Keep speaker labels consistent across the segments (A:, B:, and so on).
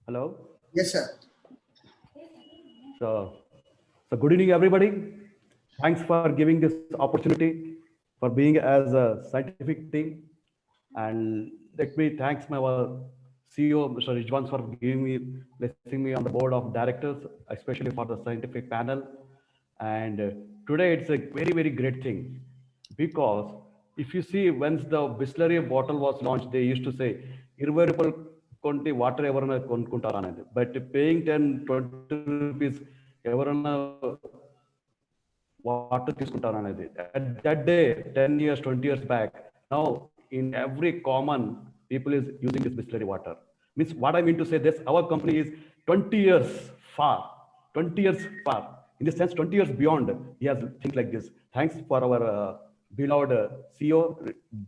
A: Hello.
B: Yes, sir.
A: So good evening, everybody. Thanks for giving this opportunity for being as a scientific team. And let me thanks my CEO, Mr. Rijwan, for giving me, placing me on the board of directors, especially for the scientific panel. And today it's a very, very great thing because if you see once the Bisleri bottle was launched, they used to say, "Irvay కొంటి water ఎవరైనా కొనుక్కుంటారా అనేది but paying 10-20 rupees ఎవరైనా water తీసుకుంటారు అనేది that day 10 years 20 years back. Now in every common people is using this Bisleri water. Means what I mean to say this, our company is 20 years far, 20 years far, in the sense 20 years beyond. He has things like this. Thanks for our beloved CEO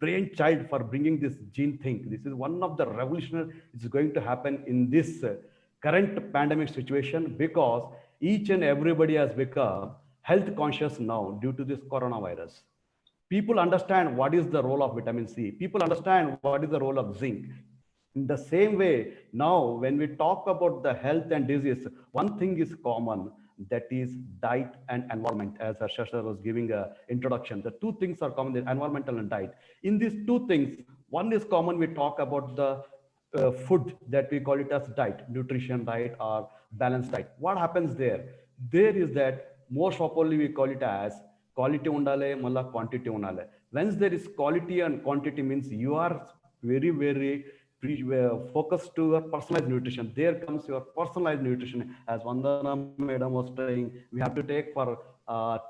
A: brainchild for bringing this gene thing. This is one of the revolutionary. It's going to happen in this current pandemic situation because each and everybody has become health conscious now due to this coronavirus. People understand what is the role of vitamin C. People understand what is the role of zinc. In the same way, now when we talk about the health and disease, one thing is common, that is diet and environment. As Shashar was giving an introduction, the two things are common: the environmental and diet. In these two things, one is common. We talk about the food that we call it as diet, nutrition diet or balanced diet. What happens there? There is that most properly we call it as quality undale malla quantity undale. Once there is quality and quantity means you are very focused to your personalized nutrition. There comes your personalized nutrition. As Vandana madam was saying, we have to take for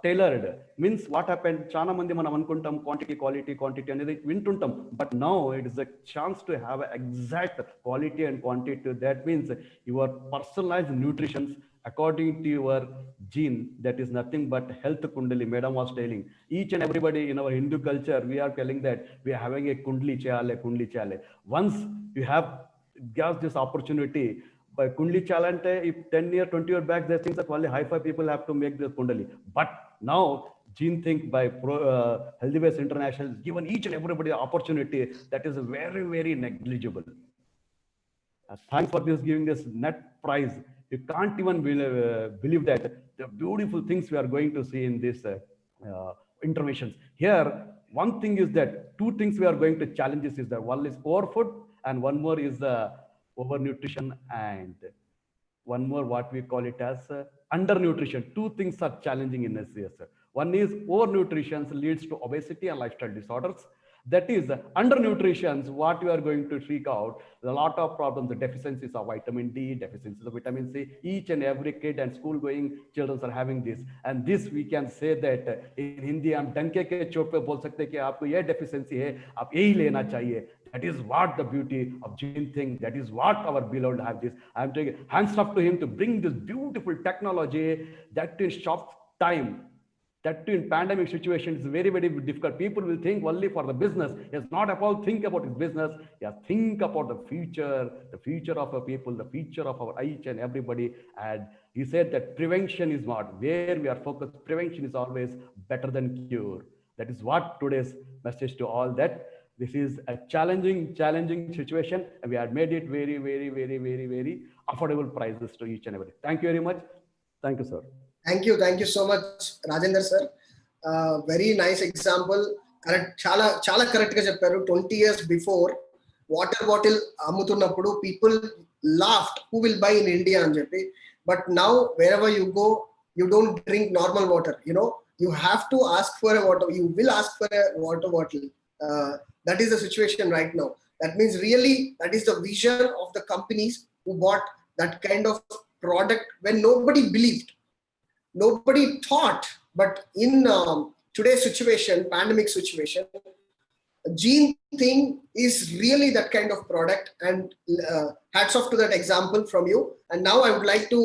A: tailored. Means what happened, చాలా మంది మనం అనుకుంటాం quantity quantity అనేది వింటుంటాం, but now it is a chance to have exact quality and quantity. That means your personalized nutrition according to your gene. That is nothing but health kundali. Madam was telling, each and everybody in our Hindu culture, we are telling that we are having a kundli chale. Once you have got this opportunity by kundli chalante, if 10 year 20 year back, there things that only high five people have to make this kundali, but now gene think by Healthy Base International has given each and everybody opportunity that is very negligible. Thanks for this giving this net prize. You can't even believe that the beautiful things we are going to see in this interventions. Here, one thing is that two things we are going to challenges is that one is overfood and one more is overnutrition, and one more what we call it as undernutrition. Two things are challenging in this. One is overnutrition leads to obesity and lifestyle disorders. That is undernutrition, what we are going to seek out, a lot of problems, the deficiencies of vitamin D, deficiencies of vitamin C. Each and every kid and school going children are having this, and this we can say that in Hindi हम डंके के चोट पे बोल सकते हैं कि आपको ये deficiency है, आप यही लेना चाहिए. That is what the beauty of gene thing. That is what our beloved have this. I am taking hands up to him to bring this beautiful technology that in short time. That in pandemic situation is very difficult. People will think only for the business. It's not about think about his business. Yeah, think about the future of our people, the future of our each and everybody. And he said that prevention is what, where we are focused. Prevention is always better than cure. That is what today's message to all, that this is a challenging situation, and we have made it very affordable prices to each and everybody. Thank you very much. Thank you, sir.
B: Thank you so much, Rajendra sir. Very nice example. Correct, చాలా correct గా చెప్పారు. 20 years before water bottle అమ్ముతున్నప్పుడు people laughed, who will buy in India అని చెప్పి. But now wherever you go, you don't drink normal water. You have to ask for a water. You will ask for a water bottle. That is the situation right now. That means really that is the vision of the companies who bought that kind of product when nobody believed. Nobody thought, but in today's situation, pandemic situation, gene thing is really that kind of product, and hats off to that example from you. And now I would like to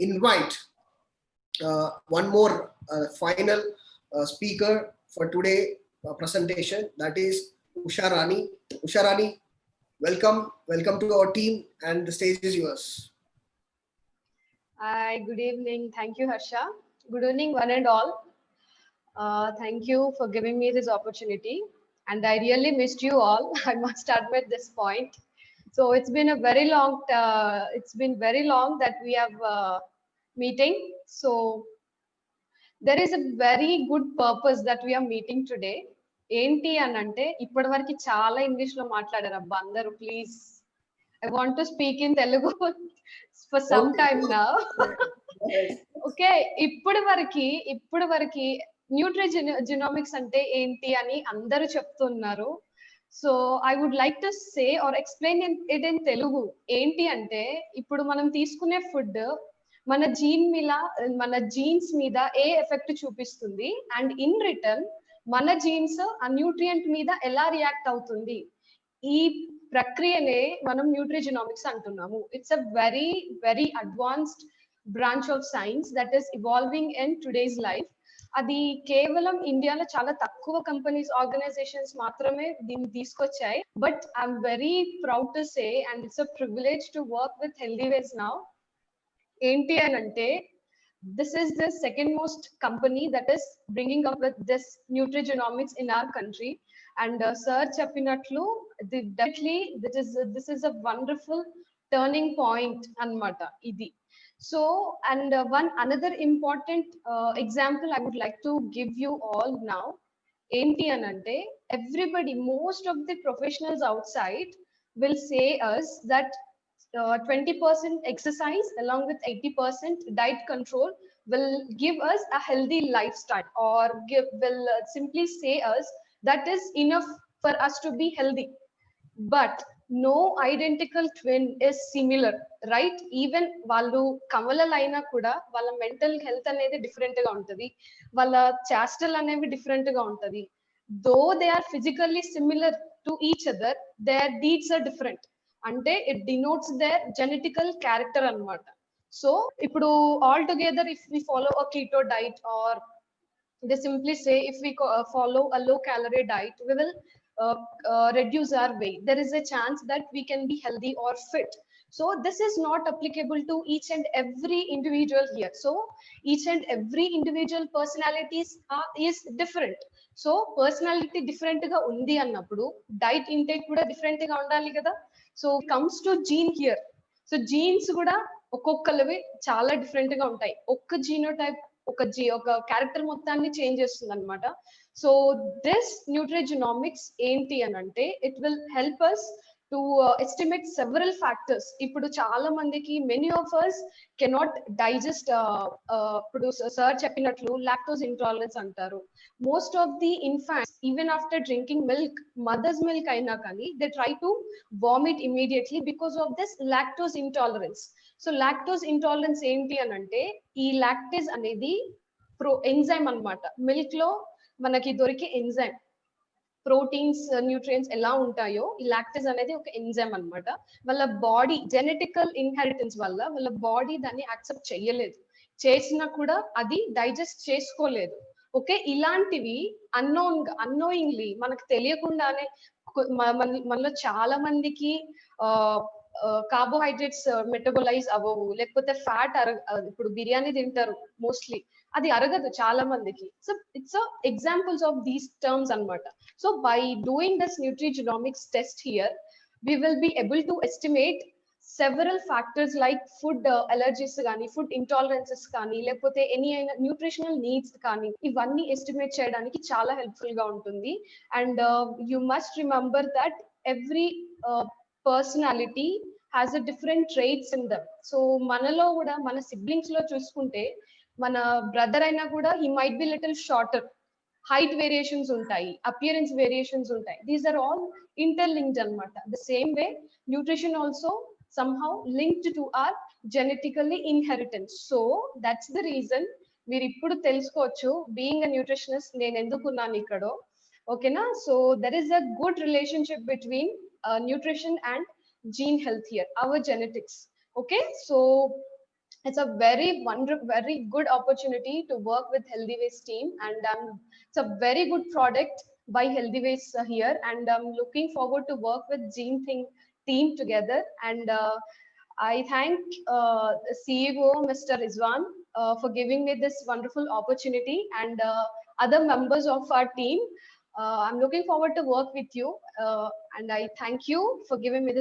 B: invite one more final speaker for today presentation, that is Usha Rani. Usha Rani, welcome to our team, and the stage is yours.
C: Hi, good evening. Thank you, Harsha. Good evening, one and all. Thank you for giving me this opportunity. And I really missed you all. I must admit this point. So it's been a very long, that we have meeting. So there is a very good purpose that we are meeting today. ఏంటి అని అంటే ఇప్పటివరకు చాలా English లో మాట్లాడారు అబ్బా అందరూ. Please, I want to speak in Telugu for some time నా. ఓకే, ఇప్పుడు వరకు న్యూట్రిజెనామిక్స్ అంటే ఏంటి అని అందరూ చెప్తున్నారు. So I would like to say or explain it in Telugu. ఏంటి అంటే ఇప్పుడు మనం తీసుకునే ఫుడ్ మన జీన్స్ మీద ఏ ఎఫెక్ట్ చూపిస్తుంది, అండ్ ఇన్ రిటర్న్ మన జీన్స్ ఆ న్యూట్రియంట్ మీద ఎలా రియాక్ట్ అవుతుంది, ఈ ప్రక్రియనే మనం న్యూట్రిజెనామిక్స్ అంటున్నాము. It's a very very advanced branch of science that is evolving in today's life. అది కేవలం ఇండియాలో చాలా తక్కువ కంపెనీస్, ఆర్గనైజేషన్స్ మాత్రమే దీన్ని తీసుకొచ్చాయి. But I'm very proud to say and it's a privilege to work with healthy ways now. ఏంటి అని అంటే this is the second most company that is bringing up with this nutrigenomics in our country. And sir cheppinatlu, definitely this is a wonderful turning point anamata idi. So and one another important example I would like to give you all now. Enti anante everybody, most of the professionals outside will say us that 20% exercise along with 80% diet control will give us a healthy lifestyle, or will simply say us that is enough for us to be healthy. But no identical twin is similar, right? Even వాళ్ళు కమలలైనా కూడా వాళ్ళ mental health అనేది different గా ఉంటది, వాళ్ళ చేష్టలు అనేవి different గా ఉంటది. Though they are physically similar to each other, their deeds are different. అంటే it denotes their genetical character అన్నమాట. సో ఇప్పుడు all together if we follow a keto diet, or they simply say if we follow a low calorie diet, we will reduce our weight. There is a chance that we can be healthy or fit. So this is not applicable to each and every individual here. So each and every individual personalities is different. So personality different ga undi annappudu diet intake kuda different ga undali kada. So comes to gene here. So genes kuda ఒక్కొక్కలవి చాలా different గా ఉంటాయి. ఒక్క genotype ఒక character మొత్తాన్ని change చేస్తుంది అనమాట. So this న్యూట్రిజెనామిక్స్ ఏంటి అని అంటే it will help us to estimate several factors. ఇప్పుడు చాలా మందికి many of us cannot digest, ఇప్పుడు సార్ చెప్పినట్లు లాక్టోస్ ఇంటాలరెన్స్ అంటారు. Most of the infants even after drinking milk, mother's milk అయినా కానీ they try to vomit immediately because of this lactose intolerance. So lactose intolerance ఏంటి అని అంటే ఈ lactase అనేది ఎంజైమ్ అన్నమాట. మిల్క్ లో మనకి దొరికే ఎంజైమ్, ప్రోటీన్స్, న్యూట్రియంట్స్ ఎలా ఉంటాయో ఈ లాక్టేజ్ అనేది ఒక ఎంజైమ్ అన్నమాట. వాళ్ళ బాడీ జెనెటికల్ ఇన్హెరిటెన్స్ వల్ల వాళ్ళ బాడీ దాన్ని యాక్సెప్ట్ చేసినా కూడా అది డైజెస్ట్ చేసుకోలేదు. ఓకే, ఇలాంటివి అన్నోయింగ్లీ మనకు తెలియకుండానే మనలో చాలా మందికి కార్బోహైడ్రేట్స్ మెటబలైజ్ అవ్వవు, లేకపోతే ఫ్యాట్ ఇప్పుడు బిర్యానీ తింటారు మోస్ట్లీ, అది అరగదు చాలా మందికి. So it's examples of these terms అన్నమాట. So by doing this nutrigenomics test here we will be able to estimate several factors like food allergies కానీ, ఫుడ్ ఇంటాలరెన్సెస్ కానీ, లేకపోతే ఎనీ అయినా న్యూట్రిషనల్ నీడ్స్ కానీ, ఇవన్నీ ఎస్టిమేట్ చేయడానికి చాలా హెల్ప్ఫుల్ గా ఉంటుంది. And you must remember that every personality has a different traits in dum. So మనలో కూడా మన సిబ్లింగ్స్ లో చూసుకుంటే మన బ్రదర్ అయినా కూడా he might be little shorter, height variations ఉంటాయి, అపియరెన్స్ వేరియేషన్స్ ఉంటాయి. దీస్ ఆర్ ఆల్ ఇంటర్లింక్డ్ అన్నమాట. The same way nutrition also somehow linked to our genetically inheritance. So that's the reason మీరు ఇప్పుడు తెలుసుకోవచ్చు బీయింగ్ అ న్యూట్రిషనిస్ట్ నేను ఎందుకున్నాను ఇక్కడో. ఓకేనా? So there is a good relationship between nutrition and gene health here, our genetics. Okay, so it's a very wonderful, very good opportunity to work with Healthy Ways team, and it's a very good product by Healthy Ways here, and I'm looking forward to work with Gene team together. And I thank the CEO Mr. Rizwan for giving me this wonderful opportunity, and other members of our team. I'm looking forward to work with you, and I thank you for giving me this